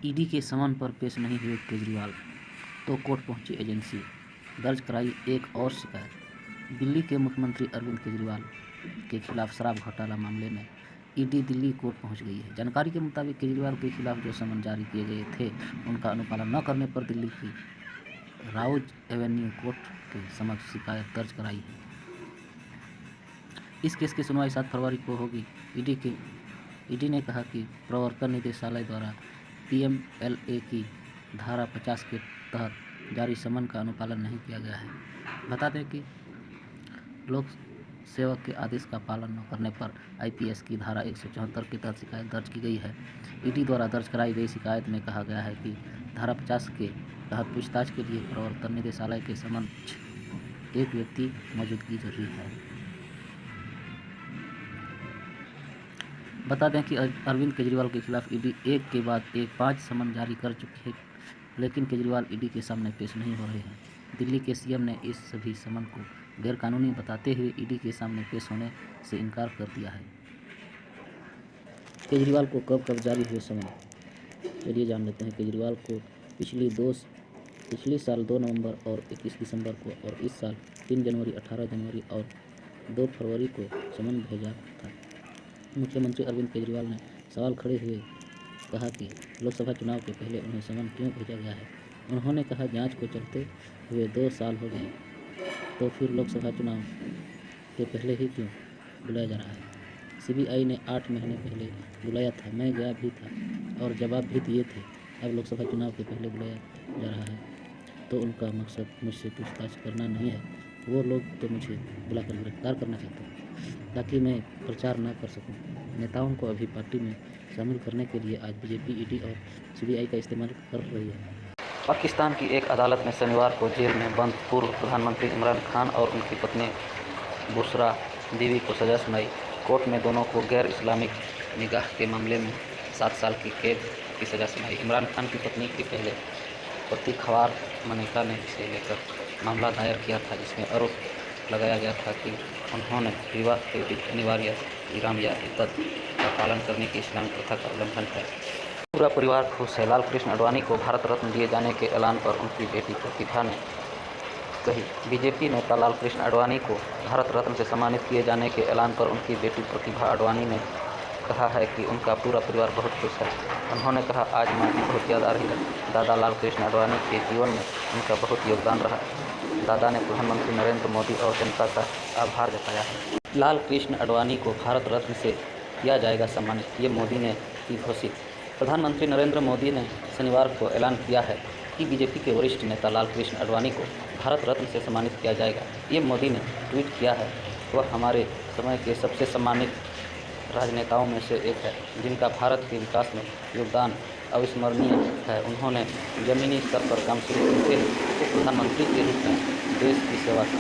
ED के समन पर पेश नहीं हुए केजरीवाल तो कोर्ट पहुंची एजेंसी, दर्ज कराई एक और शिकायत। दिल्ली के मुख्यमंत्री अरविंद केजरीवाल के खिलाफ शराब घोटाला मामले में ईडी दिल्ली कोर्ट पहुंच गई है। जानकारी के मुताबिक केजरीवाल के खिलाफ जो समन जारी किए गए थे, उनका अनुपालन न करने पर दिल्ली की राउज एवेन्यू कोर्ट के समक्ष शिकायत दर्ज कराई है। इस केस की सुनवाई 7 फरवरी को होगी। ईडी ने कहा कि प्रवर्तन निदेशालय द्वारा पीएमएलए की धारा 50 के तहत जारी समन का अनुपालन नहीं किया गया है। बता दें कि लोक सेवक के आदेश का पालन न करने पर आईपीएस की धारा 174 के तहत शिकायत दर्ज की गई है। ईडी द्वारा दर्ज कराई गई शिकायत में कहा गया है कि धारा 50 के तहत पूछताछ के लिए प्रवर्तन निदेशालय के समक्ष एक व्यक्ति मौजूदगी जरूरी है। बता दें कि अरविंद केजरीवाल के खिलाफ ईडी एक के बाद एक 5 समन जारी कर चुकी है, लेकिन केजरीवाल ईडी के सामने पेश नहीं हो रहे हैं। दिल्ली के सीएम ने इस सभी समन को गैरकानूनी बताते हुए ईडी के सामने पेश होने से इनकार कर दिया है। केजरीवाल को कब जारी हुए समन, चलिए जान लेते हैं। केजरीवाल को पिछली साल 2 नवंबर और 21 दिसंबर को और इस साल 3 जनवरी, 18 जनवरी और 2 फरवरी को समन भेजा था। मुख्यमंत्री अरविंद केजरीवाल ने सवाल खड़े हुए कहा कि लोकसभा चुनाव के पहले उन्हें समन क्यों भेजा गया है। उन्होंने कहा, जांच को चलते हुए 2 साल हो गए, तो फिर लोकसभा चुनाव के पहले ही क्यों बुलाया जा रहा है। सीबीआई ने 8 महीने पहले बुलाया था, मैं गया भी था और जवाब भी दिए थे। अब लोकसभा चुनाव के पहले बुलाया जा रहा है तो उनका मकसद मुझसे पूछताछ करना नहीं है। वो लोग तो मुझे बुलाकर गिरफ्तार करना चाहते हैं ताकि मैं प्रचार न कर सकूं। नेताओं को अभी पार्टी में शामिल करने के लिए आज बीजेपी ईडी और सीबीआई का इस्तेमाल कर रही है। पाकिस्तान की एक अदालत ने शनिवार को जेल में बंद पूर्व प्रधानमंत्री इमरान खान और उनकी पत्नी बुशरा बीवी को सजा सुनाई। कोर्ट में दोनों को गैर इस्लामिक निकाह के मामले में 7 साल की कैद की सजा सुनाई। इमरान खान की पत्नी के पहले पति ख्वार मनिका ने इसे लेकर मामला दायर किया था, जिसमें आरोप लगाया गया था कि उन्होंने विवाह के अनिवार्य विराम या इद्दत का पालन करने की इस्लामी प्रथा का उल्लंघन है। पूरा परिवार खुश है। लालकृष्ण आडवाणी को भारत रत्न दिए जाने के ऐलान पर उनकी बेटी प्रतिभा ने कही। बीजेपी नेता लालकृष्ण आडवाणी को भारत रत्न से सम्मानित किए जाने के ऐलान पर उनकी बेटी प्रतिभा आडवाणी ने कहा है कि उनका पूरा परिवार बहुत खुश है। उन्होंने कहा, आज माँ की बहुत याद आ रही है। दादा लालकृष्ण आडवाणी के जीवन में उनका बहुत योगदान रहा है। दादा ने प्रधानमंत्री नरेंद्र मोदी और जनता का आभार जताया है। लालकृष्ण आडवाणी को भारत रत्न से किया जाएगा सम्मानित, ये मोदी ने की घोषित। प्रधानमंत्री नरेंद्र मोदी ने शनिवार को ऐलान किया है कि बीजेपी के वरिष्ठ नेता लालकृष्ण आडवाणी को भारत रत्न से सम्मानित किया जाएगा। ये मोदी ने ट्वीट किया है। वह हमारे समय के सबसे सम्मानित राजनेताओं में से एक है, जिनका भारत के विकास में योगदान अविस्मरणीय है। उन्होंने जमीनी स्तर पर काम शुरू करते हुए प्रधानमंत्री के रूप में देश की सेवा की।